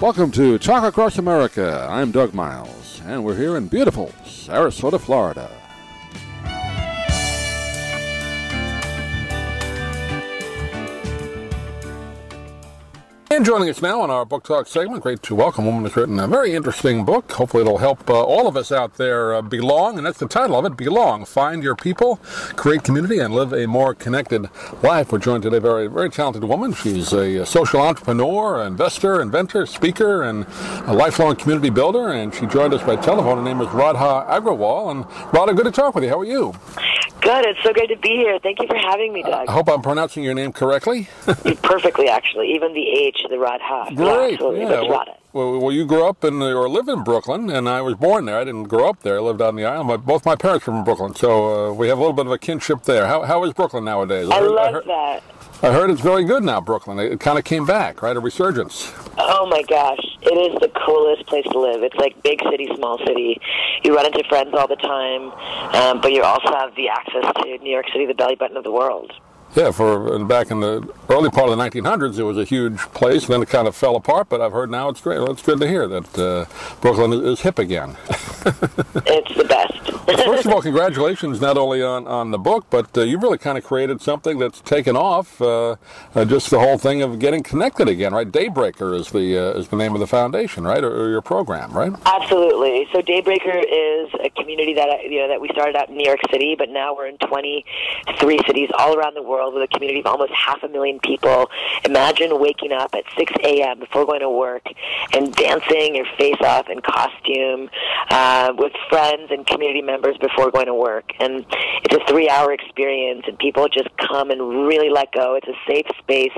Welcome to Talk Across America. I'm Doug Miles, and we're here in beautiful Sarasota, Florida. And joining us now on our Book Talk segment, great to welcome a woman who's written a very interesting book. Hopefully it'll help all of us out there belong, and that's the title of it, Belong. Find your people, create community, and live a more connected life. We're joined today by a very talented woman. She's a social entrepreneur, investor, inventor, speaker, and a lifelong community builder, and she joined us by telephone. Her name is Radha Agrawal. And Radha, good to talk with you. How are you? Good. It's so great to be here. Thank you for having me, Doug. I hope I'm pronouncing your name correctly. Perfectly, actually. Even the H, the Radha. Great. Yeah. Radha. Well, you grew up or live in Brooklyn, and I was born there. I didn't grow up there. I lived on the island. Both my parents were from Brooklyn, so we have a little bit of a kinship there. How is Brooklyn nowadays? I love that. I heard it's very good now, Brooklyn. It kind of came back, right? A resurgence. Oh, my gosh. It is the coolest place to live. It's like big city, small city. You run into friends all the time, but you also have the access to New York City, the belly button of the world. Yeah, back in the early part of the 1900s, it was a huge place, and then it kind of fell apart, but I've heard now it's great. Well, it's good to hear that Brooklyn is hip again. It's the best. First of all, congratulations not only on the book, but you've really kind of created something that's taken off, just the whole thing of getting connected again, right? Daybreaker is the name of the foundation, right, or your program, right? Absolutely. So Daybreaker is a community that we started out in New York City, but now we're in 23 cities all around the world, with a community of almost 500,000 people. Imagine waking up at 6 a.m. before going to work and dancing your face off in costume with friends and community members before going to work. And it's a 3-hour experience, and people just come and really let go. It's a safe space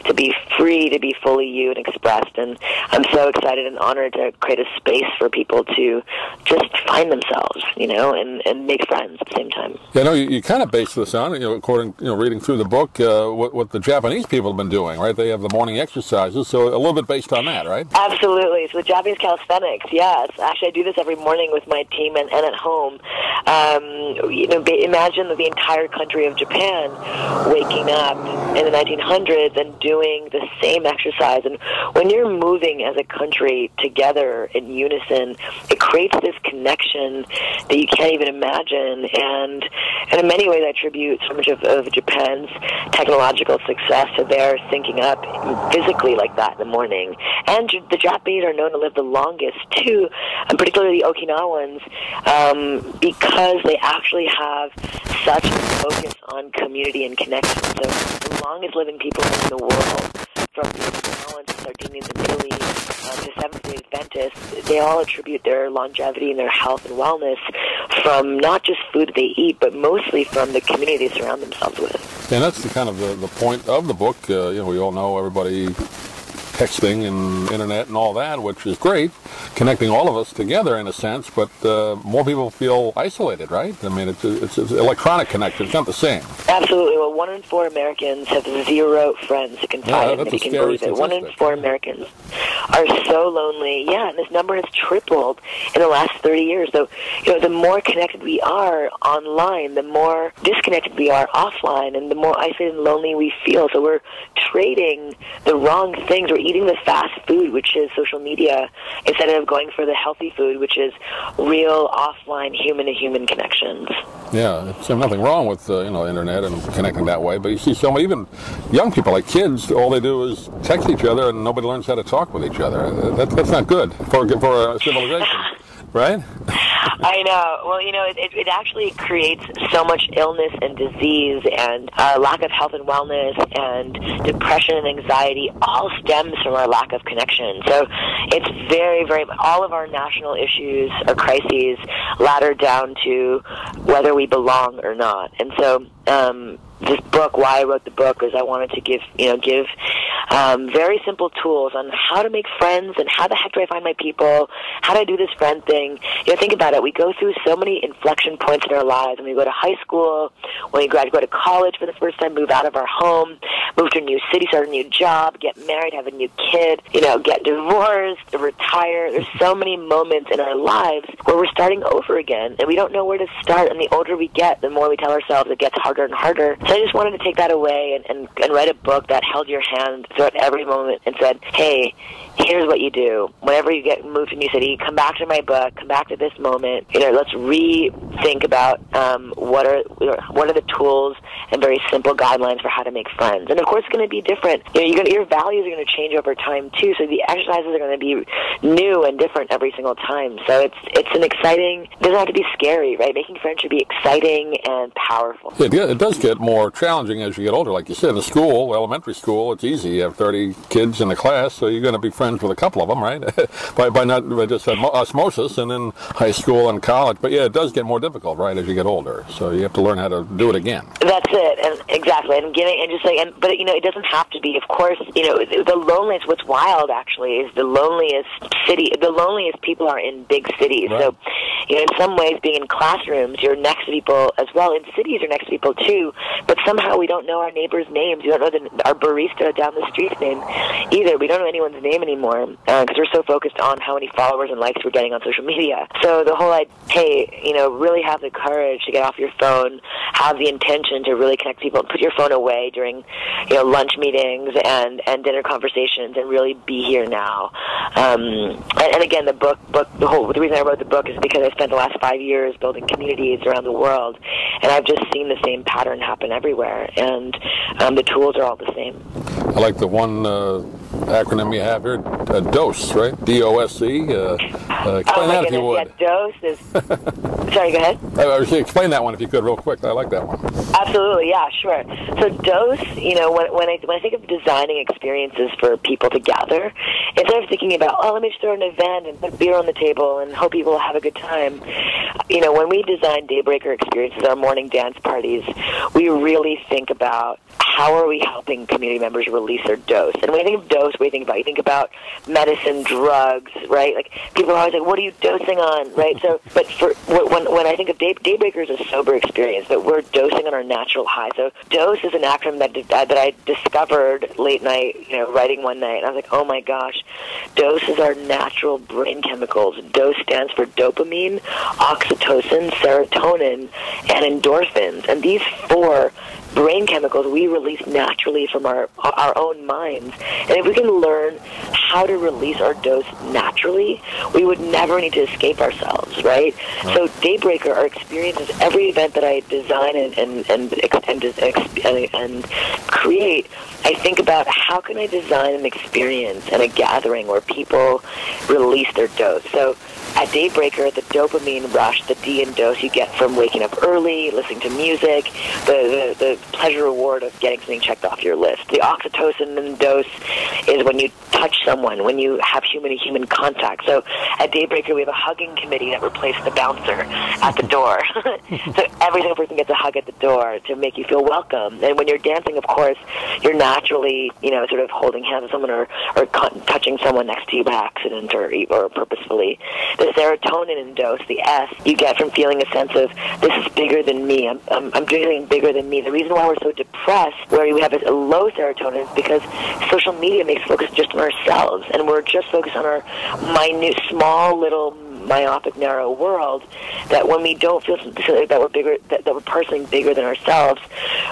to be free, to be fully you and expressed. And I'm so excited and honored to create a space for people to just find themselves, and make friends at the same time. Yeah, no, you kind of base this on, according, reading through the book, what the Japanese people have been doing, right? They have the morning exercises, so a little bit based on that, right? Absolutely. So the Japanese calisthenics, yes. Actually, I do this every morning with my team and at home. Imagine the entire country of Japan waking up in the 1900s and doing the same exercise. And when you're moving as a country together in unison, it creates this connection that you can't even imagine. And in many ways, I attribute so much of Japan's technological success to their syncing up physically like that in the morning. And the Japanese are known to live the longest, too, and particularly the Okinawans, because they actually have such a focus on community and connection. So the longest living people in the world, from the Okinawans to Sardinians in Italy to Seventh-day Adventists, they all attribute their longevity and their health and wellness from not just food that they eat, but mostly from the community they surround themselves with. And that's the kind of the point of the book. We all know everybody texting and internet and all that, which is great, connecting all of us together in a sense, but more people feel isolated, right? I mean, it's electronic connection. It's not the same. Absolutely. Well, 1 in 4 Americans have 0 friends who can find them. That's a scary statistic. 1 in 4 Americans are so lonely. Yeah, and this number has tripled in the last 30 years. So, the more connected we are online, the more disconnected we are offline, and the more isolated and lonely we feel. So we're trading the wrong things. We're eating the fast food, which is social media, instead of going for the healthy food, which is real offline human-to-human connections. Yeah, there's nothing wrong with internet and connecting that way, but you see so many, even young people, like kids, all they do is text each other and nobody learns how to talk with each other. That's not good for a civilization, right? I know. Well, it actually creates so much illness and disease and lack of health and wellness and depression and anxiety all stems from our lack of connection. So it's very, very, all of our national issues or crises ladder down to whether we belong or not. And so this book, why I wrote the book, was I wanted to give very simple tools on how to make friends and how the heck do I find my people, how do I do this friend thing. Think about it. We go through so many inflection points in our lives. When we go to high school, when we graduate, go to college for the first time, move out of our home, move to a new city, start a new job, get married, have a new kid, get divorced, retire. There's so many moments in our lives where we're starting over again, and we don't know where to start. And the older we get, the more we tell ourselves it gets harder harder and harder. So I just wanted to take that away and write a book that held your hand throughout every moment and said, hey, here's what you do. Whenever you get moved to a new city, come back to my book, come back to this moment. Let's rethink about what are the tools and very simple guidelines for how to make friends. And of course, it's going to be different. Your values are going to change over time too. So the exercises are going to be new and different every single time. So it's an exciting. It doesn't have to be scary, right? Making friends should be exciting and powerful. It does get more challenging as you get older. Like you said, in school, elementary school, it's easy. You have 30 kids in the class, so you're going to be friends with a couple of them, right? by just osmosis, and in high school and college. But yeah, it does get more difficult, right, as you get older. So you have to learn how to do it again. That's it, and exactly. And but it doesn't have to be. Of course, the loneliness. What's wild actually is the loneliest people are in big cities. Right. So, in some ways, being in classrooms, you're next to people as well. In cities, you're next to people too. But somehow we don't know our neighbors' names. We don't know our barista down the street's name either. We don't know anyone's name anymore because we're so focused on how many followers and likes we're getting on social media. So the whole idea, hey, really have the courage to get off your phone, have the intention to really connect people, and put your phone away during, lunch meetings and dinner conversations, and really be here now. And again, the reason I wrote the book is because I spent the last 5 years building communities around the world, and I've just seen the same pattern happen everywhere, and the tools are all the same. I like the one acronym you have here, DOSE, right? D-O-S-E. Explain that if you would. Yeah, DOSE is... Sorry, go ahead. I was saying, explain that one if you could real quick. I like that one. Absolutely, yeah, sure. So DOSE, when I think of designing experiences for people to gather, instead of thinking about, let me just throw an event and put beer on the table and hope people will have a good time, when we design Daybreaker experiences, our morning dance parties, we really think about how are we helping community members release their dose. And when you think of dose, what do you think about medicine, drugs, right? Like, people are always like, what are you dosing on, right? So, but when I think of Daybreaker is a sober experience, but we're dosing on our natural high. So dose is an acronym that I discovered late night, writing one night. And I was like, oh my gosh, dose is our natural brain chemicals. Dose stands for dopamine, oxytocin, serotonin, and endorphins. And these four brain chemicals we release naturally from our own minds. And if we can learn how to release our dose naturally, we would never need to escape ourselves, right? So Daybreaker, our experiences, every event that I design and create, I think about how can I design an experience and a gathering where people release their dose. So at Daybreaker, the dopamine rush, the D in dose you get from waking up early, listening to music, the pleasure reward of getting something checked off your list. The oxytocin in dose is when you touch someone, when you have human-to-human contact. So at Daybreaker, we have a hugging committee that replaced the bouncer at the door. So every single person gets a hug at the door to make you feel welcome. And when you're dancing, of course, you're naturally, sort of holding hands with someone or touching someone next to you by accident or purposefully. The serotonin in dose, the S, you get from feeling a sense of, this is bigger than me. I'm doing something bigger than me. The reason why we're so depressed, where we have a low serotonin, is because social media makes focus just on ourselves, and we're just focused on our minute, small, little, myopic, narrow world, that when we don't feel that we're bigger, that we're personally bigger than ourselves,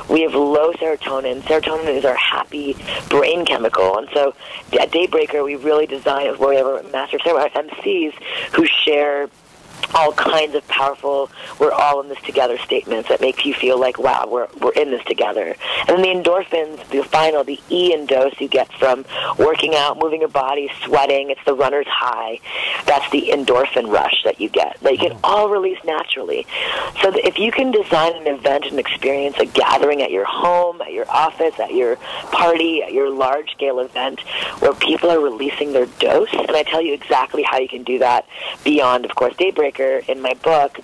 we have low serotonin. Serotonin is our happy brain chemical. And so at Daybreaker, we really design where we have a master of ceremony, MCs who share all kinds of powerful, we're all in this together statements that make you feel like, wow, we're in this together. And then the endorphins, the E in dose you get from working out, moving your body, sweating, it's the runner's high. That's the endorphin rush that you get, that you can all release naturally. So that if you can design an event, an experience, a gathering at your home, at your office, at your party, at your large-scale event, where people are releasing their dose, and I tell you exactly how you can do that beyond, of course, Daybreaker, in my book,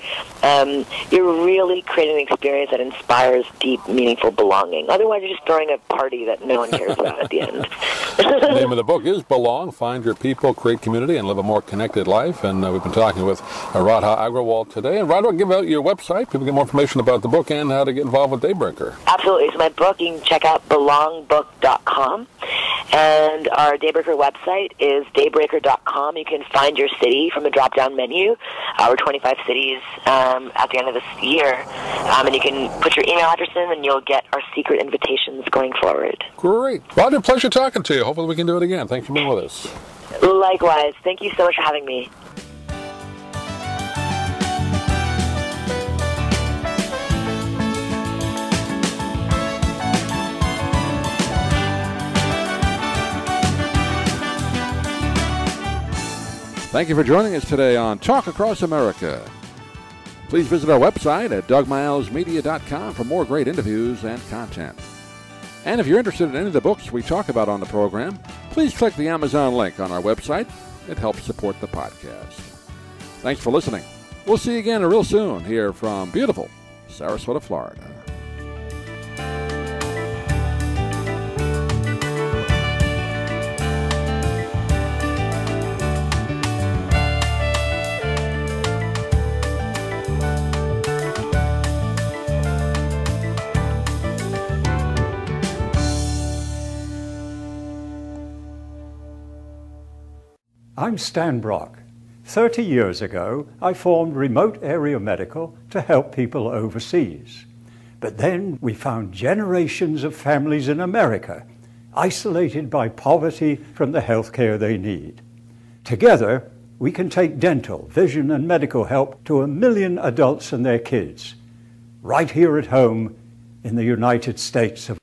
you're really creating an experience that inspires deep, meaningful belonging. Otherwise, you're just throwing a party that no one cares about at the end. The name of the book is Belong, Find Your People, Create Community, and Live a More Connected Life. And we've been talking with Radha Agrawal today. And Radha, give out your website. People get more information about the book and how to get involved with Daybreaker. Absolutely. So my book, you can check out belongbook.com. And our Daybreaker website is daybreaker.com. You can find your city from a drop-down menu. We're 25 cities at the end of this year. And you can put your email address in, and you'll get our secret invitations going forward. Great. Roger, pleasure talking to you. Hopefully we can do it again. Thanks for being with us. Likewise. Thank you so much for having me. Thank you for joining us today on Talk Across America. Please visit our website at dougmilesmedia.com for more great interviews and content. And if you're interested in any of the books we talk about on the program, please click the Amazon link on our website. It helps support the podcast. Thanks for listening. We'll see you again real soon here from beautiful Sarasota, Florida. I'm Stan Brock. 30 years ago, I formed Remote Area Medical to help people overseas. But then we found generations of families in America isolated by poverty from the health care they need. Together, we can take dental, vision, and medical help to 1 million adults and their kids, right here at home in the United States of